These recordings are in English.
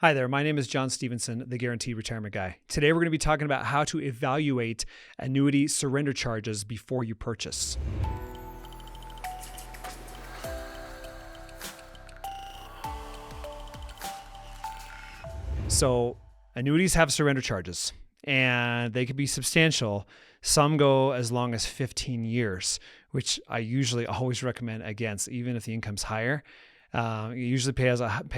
Hi there, my name is John Stevenson, the Guaranteed Retirement Guy. Today we're going to be talking about how to evaluate annuity surrender charges before you purchase. So annuities have surrender charges and they can be substantial. Some go as long as 15 years, which I usually always recommend against, even if the income's higher. You usually pay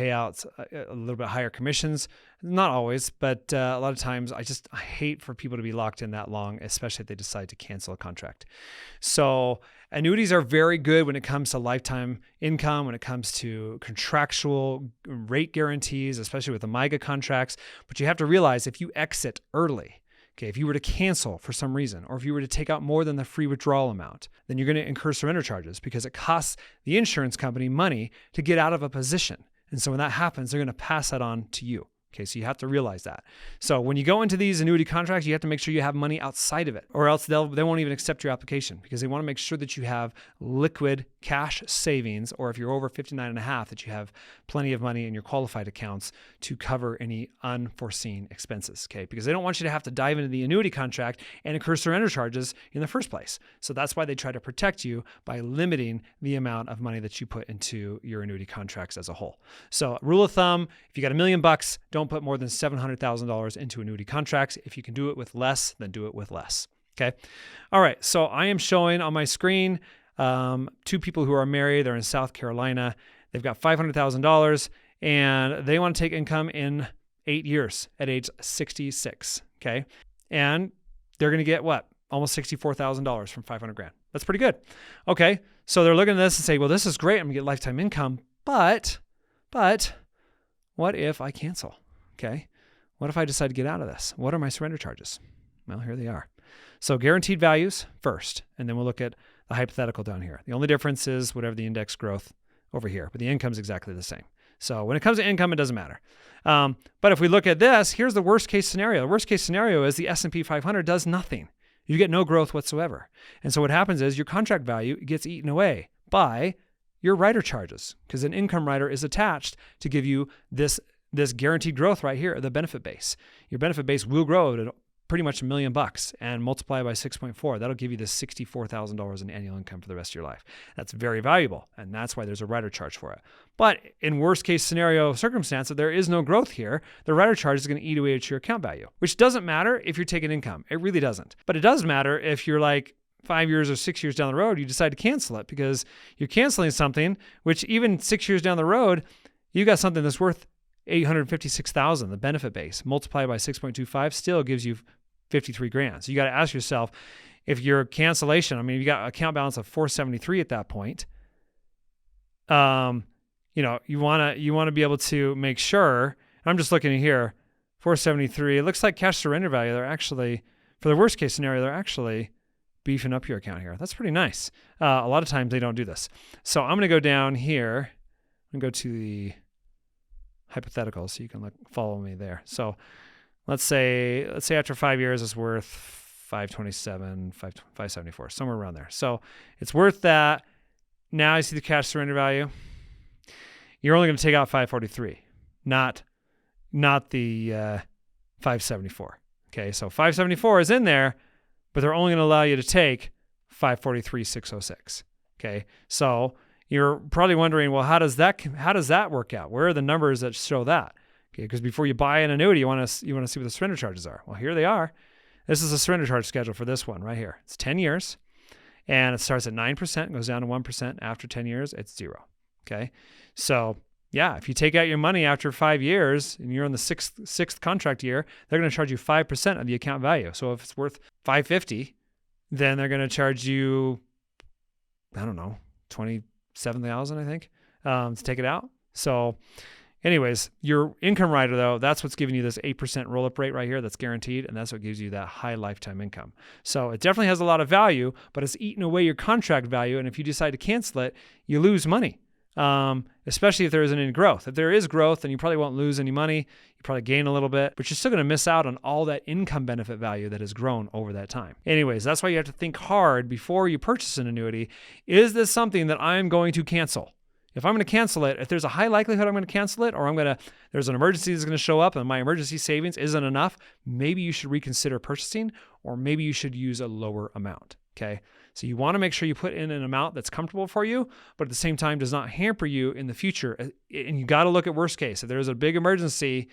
out a little bit higher commissions. Not always, but a lot of times I hate for people to be locked in that long, especially if they decide to cancel a contract. So annuities are very good when it comes to lifetime income, when it comes to contractual rate guarantees, especially with the MIGA contracts. But you have to realize if you exit early, okay, if you were to cancel for some reason, or if you were to take out more than the free withdrawal amount, then you're going to incur surrender charges because it costs the insurance company money to get out of a position. And so when that happens, they're going to pass that on to you. Okay, so you have to realize that. So when you go into these annuity contracts, you have to make sure you have money outside of it, or else they won't even accept your application because they want to make sure that you have liquid cash savings, or if you're over 59 and a half, that you have plenty of money in your qualified accounts to cover any unforeseen expenses, okay? Because they don't want you to have to dive into the annuity contract and incur surrender charges in the first place. So that's why they try to protect you by limiting the amount of money that you put into your annuity contracts as a whole. So rule of thumb, if you got $1 million, don't put more than $700,000 into annuity contracts. If you can do it with less, then do it with less. Okay. All right. So I am showing on my screen two people who are married. They're in South Carolina. They've got $500,000 and they want to take income in 8 years at age 66. Okay. And they're going to get what? Almost $64,000 from 500 grand. That's pretty good. Okay. So they're looking at this and say, well, this is great. I'm going to get lifetime income, but what if I cancel? Okay. What if I decide to get out of this? What are my surrender charges? Well, here they are. So guaranteed values first, and then we'll look at the hypothetical down here. The only difference is whatever the index growth over here, but the income is exactly the same. So when it comes to income, it doesn't matter. But if we look at this, here's the worst case scenario. The worst case scenario is the S&P 500 does nothing. You get no growth whatsoever. And so what happens is your contract value gets eaten away by your rider charges, because an income rider is attached to give you this guaranteed growth right here, the benefit base. Your benefit base will grow to pretty much $1 million and multiply by 6.4. That'll give you this $64,000 in annual income for the rest of your life. That's very valuable, and that's why there's a rider charge for it. But in worst case scenario circumstance, if there is no growth here, the rider charge is going to eat away at your account value, which doesn't matter if you're taking income. It really doesn't. But it does matter if you're like 5 years or 6 years down the road, you decide to cancel it, because you're canceling something which even 6 years down the road, you got something that's worth $856,000. The benefit base multiplied by 6.25 still gives you 53 grand. So you got to ask yourself, if your cancellation, you got an account balance of 473 at that point, you want to be able to make sure. I'm just looking at here, 473. It looks like cash surrender value. They're actually, for the worst case scenario, they're actually beefing up your account here. That's pretty nice. A lot of times they don't do this. So I'm going to go down here and go to the hypothetical so you can follow me there. So let's say after 5 years it's worth 527, 574, somewhere around there. So it's worth that. Now I see the cash surrender value. You're only going to take out 543, not the 574. Okay, so 574 is in there, but they're only going to allow you to take 543,606. Okay, so you're probably wondering, well, how does that work out? Where are the numbers that show that? Okay, because before you buy an annuity, you want to see what the surrender charges are. Well, here they are. This is a surrender charge schedule for this one right here. It's 10 years, and it starts at 9% and goes down to 1%. After 10 years, it's 0. Okay, so yeah, if you take out your money after 5 years and you're in the sixth contract year, they're going to charge you 5% of the account value. So if it's worth 550, then they're going to charge you, I don't know, 27,000, I think, to take it out. So anyways, your income rider, though, that's what's giving you this 8% roll-up rate right here that's guaranteed, and that's what gives you that high lifetime income. So it definitely has a lot of value, but it's eating away your contract value, and if you decide to cancel it, you lose money, especially if there isn't any growth. If there is growth, then you probably won't lose any money. You probably gain a little bit, but you're still going to miss out on all that income benefit value that has grown over that time. Anyways, that's why you have to think hard before you purchase an annuity. Is this something that I'm going to cancel? If I'm going to cancel it, if there's a high likelihood I'm going to cancel it, or there's an emergency that's going to show up and my emergency savings isn't enough, maybe you should reconsider purchasing, or maybe you should use a lower amount. Okay. So you want to make sure you put in an amount that's comfortable for you, but at the same time does not hamper you in the future. And you got to look at worst case. If there's a big emergency,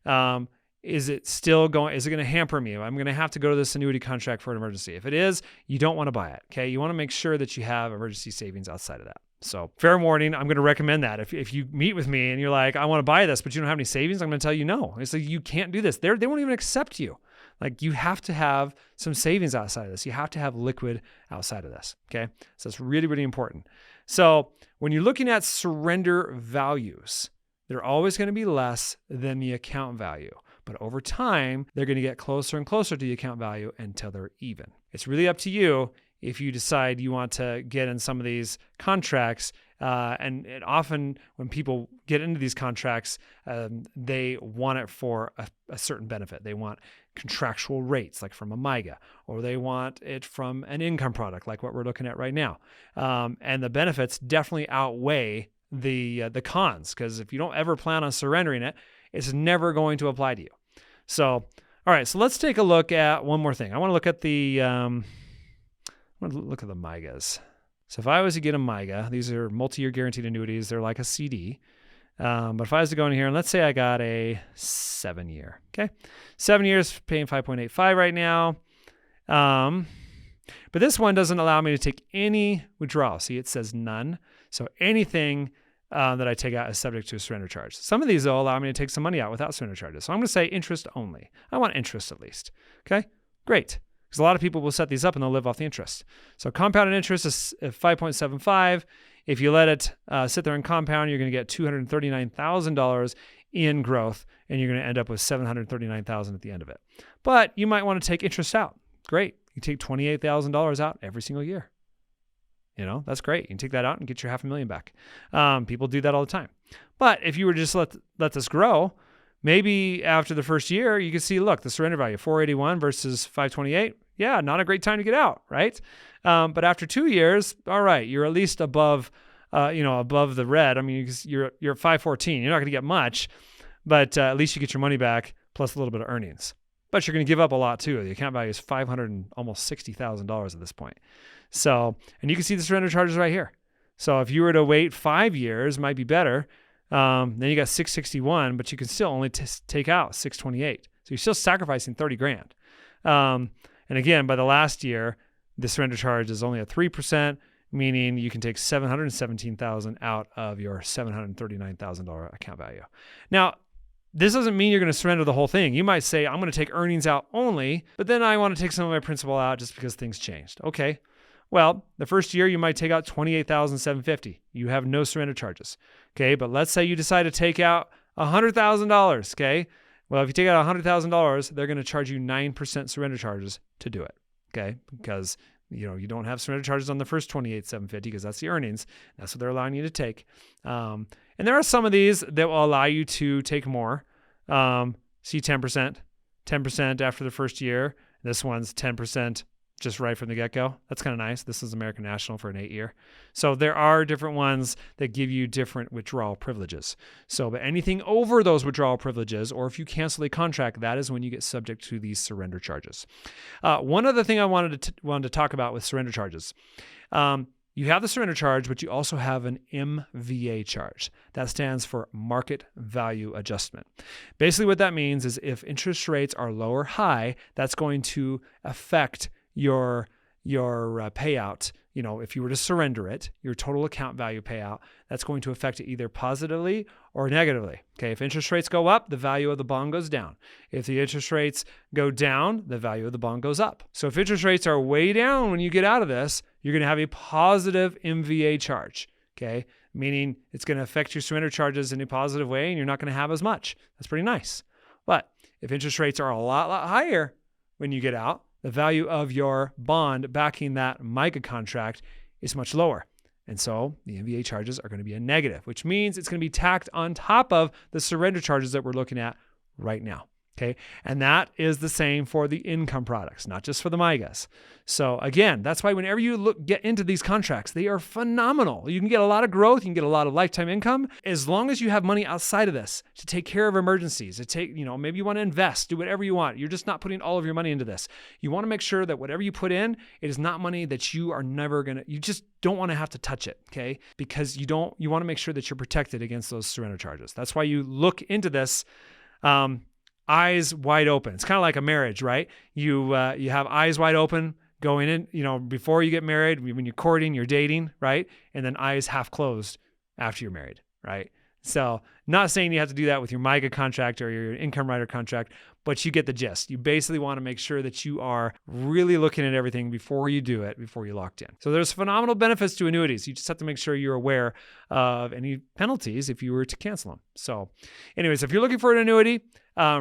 is it going to hamper me? I'm going to have to go to this annuity contract for an emergency. If it is, you don't want to buy it. Okay. You want to make sure that you have emergency savings outside of that. So fair warning, I'm going to recommend that. If you meet with me and you're like, I want to buy this, but you don't have any savings, I'm going to tell you no. It's like, you can't do this. They won't even accept you. Like, you have to have some savings outside of this. You have to have liquid outside of this. Okay. So it's really, really important. So when you're looking at surrender values, they're always going to be less than the account value. But over time, they're going to get closer and closer to the account value until they're even. It's really up to you if you decide you want to get in some of these contracts. And often when people get into these contracts, they want it for a certain benefit. They want contractual rates, like from a MYGA, or they want it from an income product, like what we're looking at right now. And the benefits definitely outweigh the cons, because if you don't ever plan on surrendering it, it's never going to apply to you. So, all right, so let's take a look at one more thing. I want to look at the MYGAs. So if I was to get a MYGA, these are multi-year guaranteed annuities. They're like a CD. But if I was to go in here and let's say I got a 7-year, okay? 7 years paying 5.85 right now. But this one doesn't allow me to take any withdrawal. See, it says none. So anything that I take out is subject to a surrender charge. Some of these, though, allow me to take some money out without surrender charges. So I'm going to say interest only. I want interest at least. Okay, great. Because a lot of people will set these up and they'll live off the interest. So compounded interest is 5.75. If you let it sit there and compound, you're going to get $239,000 in growth, and you're going to end up with $739,000 at the end of it. But you might want to take interest out. Great. You take $28,000 out every single year. That's great. You can take that out and get your $500,000 back. People do that all the time. But if you were just let this grow, maybe after the first year, you can see, look, the surrender value, 481 versus 528. Yeah, not a great time to get out, right? But after 2 years, all right, you're at least above the red. I mean, you're at 514. You're not going to get much, but at least you get your money back plus a little bit of earnings. But you're going to give up a lot too. The account value is almost $60,000 at this point. So, and you can see the surrender charges right here. So if you were to wait 5 years, might be better. Then you got 661, but you can still only take out 628. So you're still sacrificing 30 grand. And again, by the last year, the surrender charge is only at 3%, meaning you can take $717,000 out of your $739,000 account value. Now, this doesn't mean you're going to surrender the whole thing. You might say, I'm going to take earnings out only, but then I want to take some of my principal out just because things changed. Okay. Well, the first year you might take out $28,750. You have no surrender charges. Okay. But let's say you decide to take out $100,000. Okay. Well, if you take out $100,000, they're going to charge you 9% surrender charges to do it. Okay. Because you don't have surrender charges on the first $28,750 because that's the earnings. That's what they're allowing you to take. And there are some of these that will allow you to take more. See 10% after the first year. This one's 10% just right from the get-go. That's kind of nice. This is American National for an 8-year. So there are different ones that give you different withdrawal privileges. So, but anything over those withdrawal privileges, or if you cancel a contract, that is when you get subject to these surrender charges. One other thing I wanted to talk about with surrender charges. You have the surrender charge, but you also have an MVA charge. That stands for market value adjustment. Basically what that means is if interest rates are low or high, that's going to affect your payout. If you were to surrender it, your total account value payout, that's going to affect it either positively or negatively. Okay, if interest rates go up, the value of the bond goes down. If the interest rates go down, the value of the bond goes up. So if interest rates are way down when you get out of this, you're going to have a positive MVA charge. Okay, meaning it's going to affect your surrender charges in a positive way, and you're not going to have as much. That's pretty nice. But if interest rates are a lot higher when you get out, the value of your bond backing that MYGA contract is much lower. And so the MVA charges are going to be a negative, which means it's going to be tacked on top of the surrender charges that we're looking at right now. Okay. And that is the same for the income products, not just for the MYGAs. So again, that's why whenever you get into these contracts, they are phenomenal. You can get a lot of growth. You can get a lot of lifetime income as long as you have money outside of this to take care of emergencies, to take, maybe you want to invest, do whatever you want. You're just not putting all of your money into this. You want to make sure that whatever you put in, it is not money that you are never you just don't want to have to touch it. Okay. Because you want to make sure that you're protected against those surrender charges. That's why you look into this, eyes wide open. It's kind of like a marriage, right? You have eyes wide open going in, before you get married, when you're courting, you're dating, right? And then eyes half closed after you're married, right? So not saying you have to do that with your MYGA contract or your income rider contract, but you get the gist. You basically want to make sure that you are really looking at everything before you do it, before you're locked in. So there's phenomenal benefits to annuities. You just have to make sure you're aware of any penalties if you were to cancel them. So anyways, if you're looking for an annuity,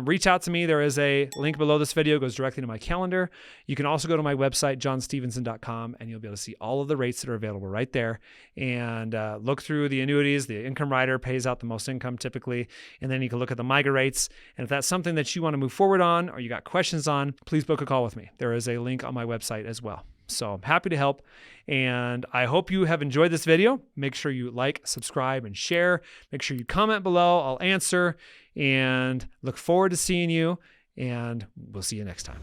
reach out to me. There is a link below this video. It goes directly to my calendar. You can also go to my website, johnstevenson.com, and you'll be able to see all of the rates that are available right there and look through the annuities. The income rider pays out the most income typically, and then you can look at the MYGA rates. And if that's something that you want to move forward on or you got questions on, please book a call with me. There is a link on my website as well. So I'm happy to help, and I hope you have enjoyed this video. Make sure you like, subscribe, and share. Make sure you comment below. I'll answer, and look forward to seeing you, and we'll see you next time.